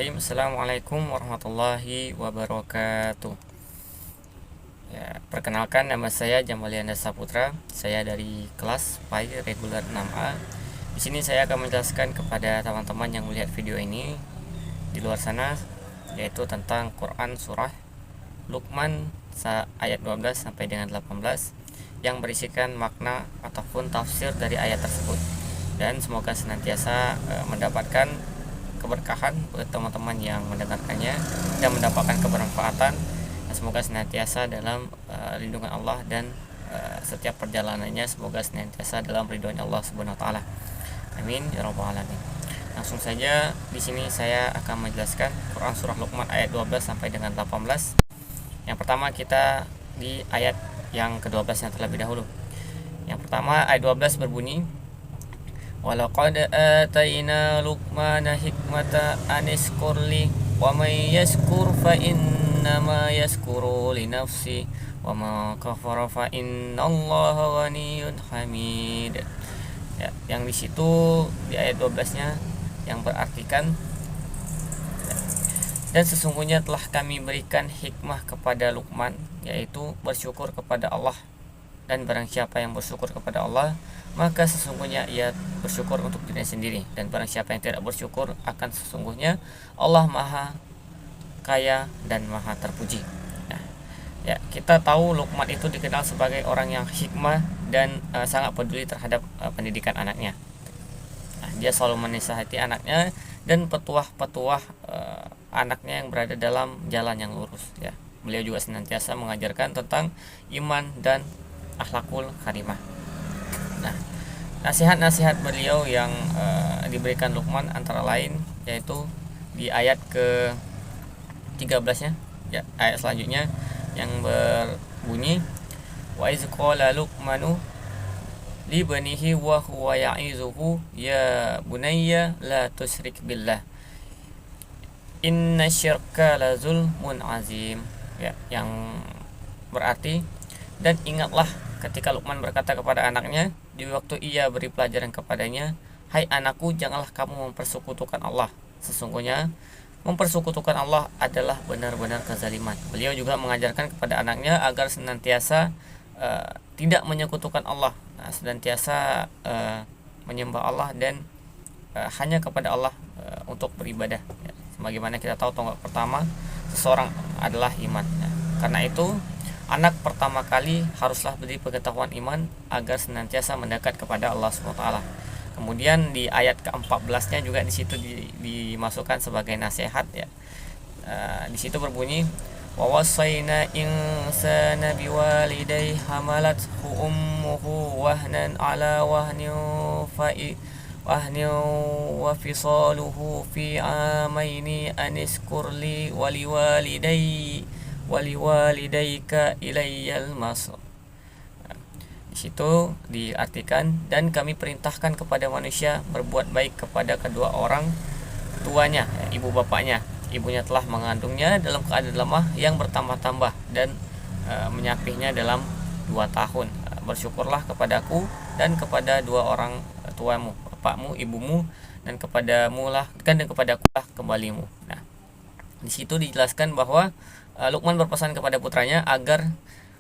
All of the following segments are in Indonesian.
Bismillahirrahmanirrahim. Assalamualaikum warahmatullahi wabarakatuh. Ya, perkenalkan nama saya Jamalianda Saputra. Saya dari kelas PAI reguler 6A. Di sini saya akan menjelaskan kepada teman-teman yang melihat video ini di luar sana, yaitu tentang Quran surah Luqman ayat 12 sampai dengan 18 yang berisikan makna ataupun tafsir dari ayat tersebut. Dan semoga senantiasa mendapatkan keberkahan buat teman-teman yang mendengarkannya dan mendapatkan kebermanfaatan. Semoga senantiasa dalam lindungan Allah dan setiap perjalanannya semoga senantiasa dalam ridhonya Allah Subhanahu wa taala. Amin ya rabbal alamin. Langsung saja di sini saya akan menjelaskan Quran surah Luqman ayat 12 sampai dengan 18. Yang pertama kita di ayat yang ke-12 yang terlebih dahulu. Yang pertama ayat 12 berbunyi, Walaqad atayna Luqmana hikmata anishkur li wa may yashkur fa innama yashkuru li nafsi wa ma kafara fa innallaha ghaniyyun hamid. Ya, yang di situ di ayat 12-nya yang berartikan dan sesungguhnya telah kami berikan hikmah kepada Luqman, yaitu bersyukur kepada Allah, dan barang siapa yang bersyukur kepada Allah maka sesungguhnya ia bersyukur untuk dirinya sendiri, dan barang siapa yang tidak bersyukur akan sesungguhnya Allah Maha Kaya dan Maha Terpuji. Nah, ya, kita tahu Luqman itu dikenal sebagai orang yang hikmah dan sangat peduli terhadap pendidikan anaknya. Nah, dia selalu menasihati anaknya dan petuah-petuah anaknya yang berada dalam jalan yang lurus. Ya, beliau juga senantiasa mengajarkan tentang iman dan akhlakul karimah. Nah, nasihat-nasihat beliau yang diberikan Luqman antara lain yaitu di ayat ke-13-nya, ya, ayat selanjutnya yang berbunyi, wa iz qala Luqmanu li banihi wa huwa ya'izuhu ya bunayya la tusyrik billah inna syirka la zulmun azim. Ya, yang berarti dan ingatlah ketika Luqman berkata kepada anaknya di waktu ia beri pelajaran kepadanya, hai anakku, janganlah kamu mempersekutukan Allah. Sesungguhnya mempersekutukan Allah adalah benar-benar kezaliman. Beliau juga mengajarkan kepada anaknya agar senantiasa tidak menyekutukan Allah, senantiasa menyembah Allah dan hanya kepada Allah untuk beribadah. Ya, sebagaimana kita tahu tonggak pertama seseorang adalah iman. Ya, karena itu anak pertama kali haruslah beri pengetahuan iman agar senantiasa mendekat kepada Allah SWT. Kemudian di ayat ke-14-nya juga di situ dimasukkan sebagai nasihat, ya. Di situ berbunyi, wa wassayna insana biwalidayhi hamalathu ummuhu wahnan ala wahnin wa fisaluhu fi amaini anishkur li waliwalidayka ilayyal masir. Di situ diartikan dan kami perintahkan kepada manusia berbuat baik kepada kedua orang tuanya, ibu bapaknya. Ibunya telah mengandungnya dalam keadaan lemah yang bertambah-tambah dan menyapihnya dalam 2 tahun. Bersyukurlah kepadaku dan kepada dua orang tuamu, bapakmu, ibumu, dan kepadamu lah dan kepadaku lah kembalimu. Nah, di situ dijelaskan bahwa Luqman berpesan kepada putranya agar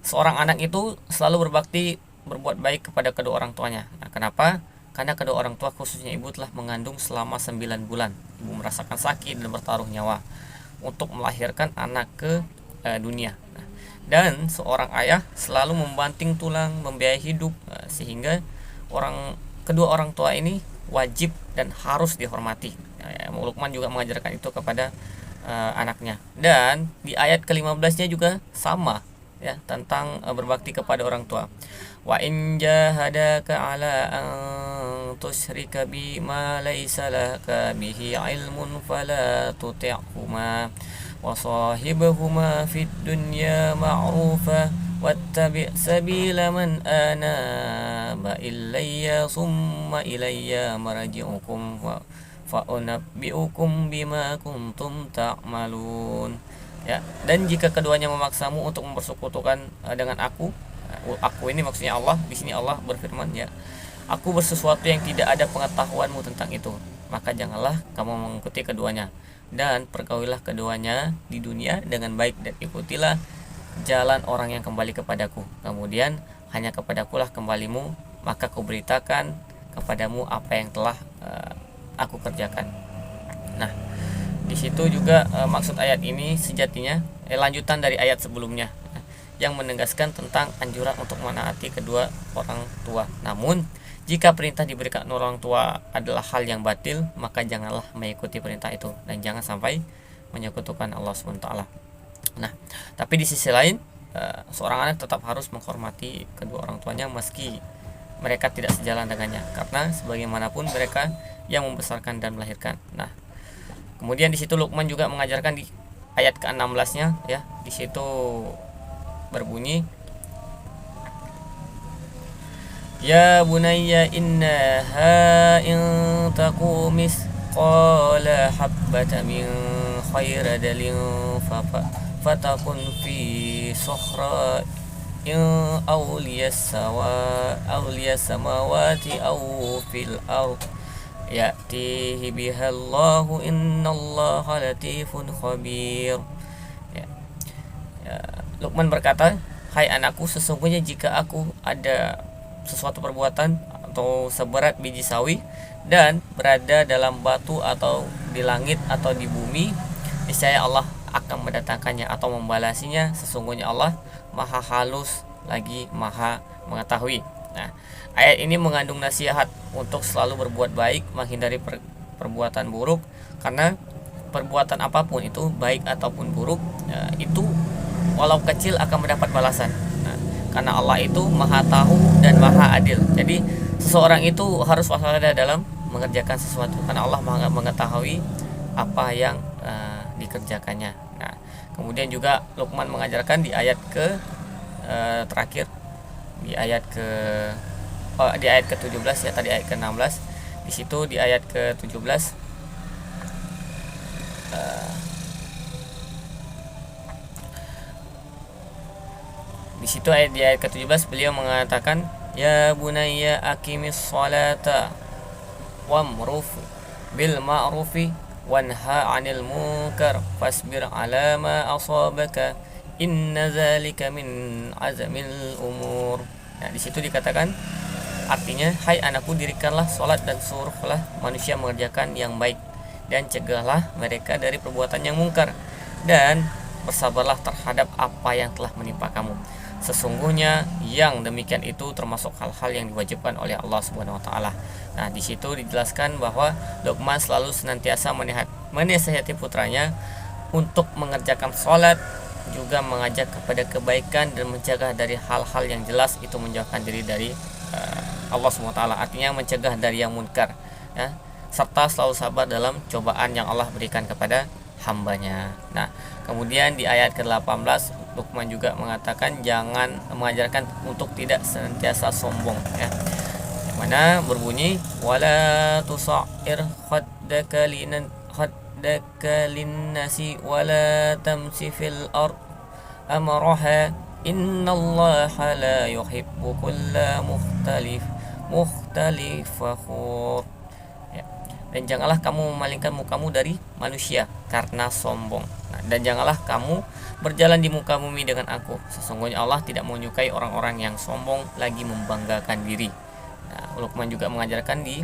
seorang anak itu selalu berbakti berbuat baik kepada kedua orang tuanya. Nah, kenapa? Karena kedua orang tua khususnya ibu telah mengandung selama 9 bulan. Ibu merasakan sakit dan bertaruh nyawa untuk melahirkan anak ke dunia. Nah, dan seorang ayah selalu membanting tulang membiayai hidup, sehingga kedua orang tua ini wajib dan harus dihormati. Luqman juga mengajarkan itu kepada anaknya. Dan di ayat ke-15-nya juga sama, ya, tentang berbakti kepada orang tua. Wa in jahadaka ala an tusyrika bima laysa laka bihi ilmun fala tuti'huma wa sahibhuma fid dunya ma'rufa wattabi' sabila man anaba ilayya summa ilayya marji'ukum wa fa'unabbi'ukum bima kuntum ta'malun. Ya, dan jika keduanya memaksamu untuk mempersekutukan dengan aku ini maksudnya Allah. Di sini Allah berfirman, ya, aku bersesuatu yang tidak ada pengetahuanmu tentang itu, maka janganlah kamu mengikuti keduanya. dan pergaulilah keduanya di dunia dengan baik, dan ikutilah jalan orang yang kembali kepadaku. Kemudian hanya kepadakulah kembalimu, maka kuberitakan kepadamu apa yang telah aku kerjakan. Nah, di situ juga maksud ayat ini sejatinya lanjutan dari ayat sebelumnya yang menegaskan tentang anjuran untuk menaati kedua orang tua. Namun jika perintah diberikan orang tua adalah hal yang batil, maka janganlah mengikuti perintah itu dan jangan sampai menyekutukan Allah SWT. Nah, tapi di sisi lain seorang anak tetap harus menghormati kedua orang tuanya meski mereka tidak sejalan dengannya, karena sebagaimanapun mereka yang membesarkan dan melahirkan. Nah, kemudian di situ Luqman juga mengajarkan di ayat ke-16-nya ya. Di situ berbunyi, Ya bunayya innaha in taku misqala habbata min khairadalin fatakun fi sohra in awliyas samawati aw fil ard ya'tihi bihallahu innallaha latifun khabir. Luqman berkata, hai anakku, sesungguhnya jika aku ada sesuatu perbuatan atau seberat biji sawi dan berada dalam batu atau di langit atau di bumi, niscaya Allah akan mendatangkannya atau membalasinya. Sesungguhnya Allah maha halus lagi maha mengetahui. Nah, ayat ini mengandung nasihat untuk selalu berbuat baik, menghindari perbuatan buruk, karena perbuatan apapun itu baik ataupun buruk itu walau kecil akan mendapat balasan. Karena Allah itu maha tahu dan maha adil. Jadi seseorang itu harus waspada dalam mengerjakan sesuatu, karena Allah maha mengetahui apa yang dikerjakannya. Nah, kemudian juga Luqman mengajarkan di ayat terakhir, di ayat ke-17 ya, tadi ayat ke-16. Di situ di ayat ke-17 di situ di ayat ke-17 beliau mengatakan, Ya bunayya aqimis salata wamruf bil ma'rufi wanha 'anil munkar fasbir 'ala ma asabaka inna zalika min azmil umur. Nah, di situ dikatakan, artinya, hai anakku, dirikanlah salat dan suruhlah manusia mengerjakan yang baik dan cegahlah mereka dari perbuatan yang mungkar, dan bersabarlah terhadap apa yang telah menimpa kamu. Sesungguhnya yang demikian itu termasuk hal-hal yang diwajibkan oleh Allah Subhanahu wa taala. Nah, di situ dijelaskan bahwa Luqman selalu senantiasa menasihati putranya untuk mengerjakan sholat, juga mengajak kepada kebaikan dan mencegah dari hal-hal yang jelas itu menjauhkan diri dari Allah Subhanahu wa taala. Artinya mencegah dari yang munkar ya, serta selalu sabar dalam cobaan yang Allah berikan kepada hambanya. Nah, kemudian di ayat ke-18 Luqman juga mengatakan jangan mengajarkan untuk tidak senantiasa sombong ya. Yang mana berbunyi, wala tusa'ir khaddaka linnasi wala tamsi fil ard amaraha innallaha la yuhibbu kulla mukhtalif fakhur. Dan janganlah kamu memalingkan mukamu dari manusia karena sombong. Nah, dan janganlah kamu berjalan di muka bumi dengan angkuh. Sesungguhnya Allah tidak menyukai orang-orang yang sombong lagi membanggakan diri. Nah, Luqman juga mengajarkan di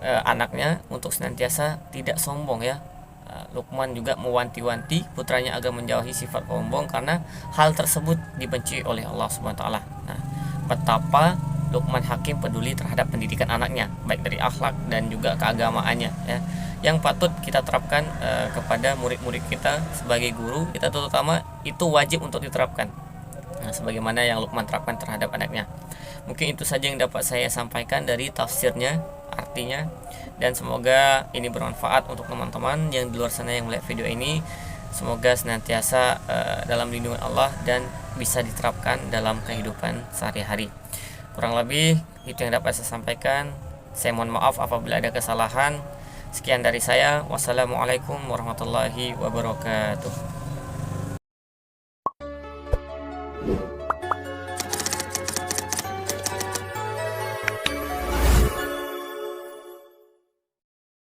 anaknya untuk senantiasa tidak sombong ya. Luqman juga mewanti-wanti putranya agar menjauhi sifat sombong, karena hal tersebut dibenci oleh Allah Subhanahu wa taala. Nah, betapa Luqman Hakim peduli terhadap pendidikan anaknya, baik dari akhlak dan juga keagamaannya ya, yang patut kita terapkan kepada murid-murid kita sebagai guru kita, terutama itu wajib untuk diterapkan. Nah, sebagaimana yang Luqman terapkan terhadap anaknya. Mungkin itu saja yang dapat saya sampaikan dari tafsirnya, artinya, dan semoga ini bermanfaat untuk teman-teman yang di luar sana yang melihat video ini. Semoga senantiasa dalam lindungan Allah dan bisa diterapkan dalam kehidupan sehari-hari. Kurang lebih itu yang dapat saya sampaikan. Saya mohon maaf apabila ada kesalahan. Sekian dari saya. Wassalamualaikum warahmatullahi wabarakatuh.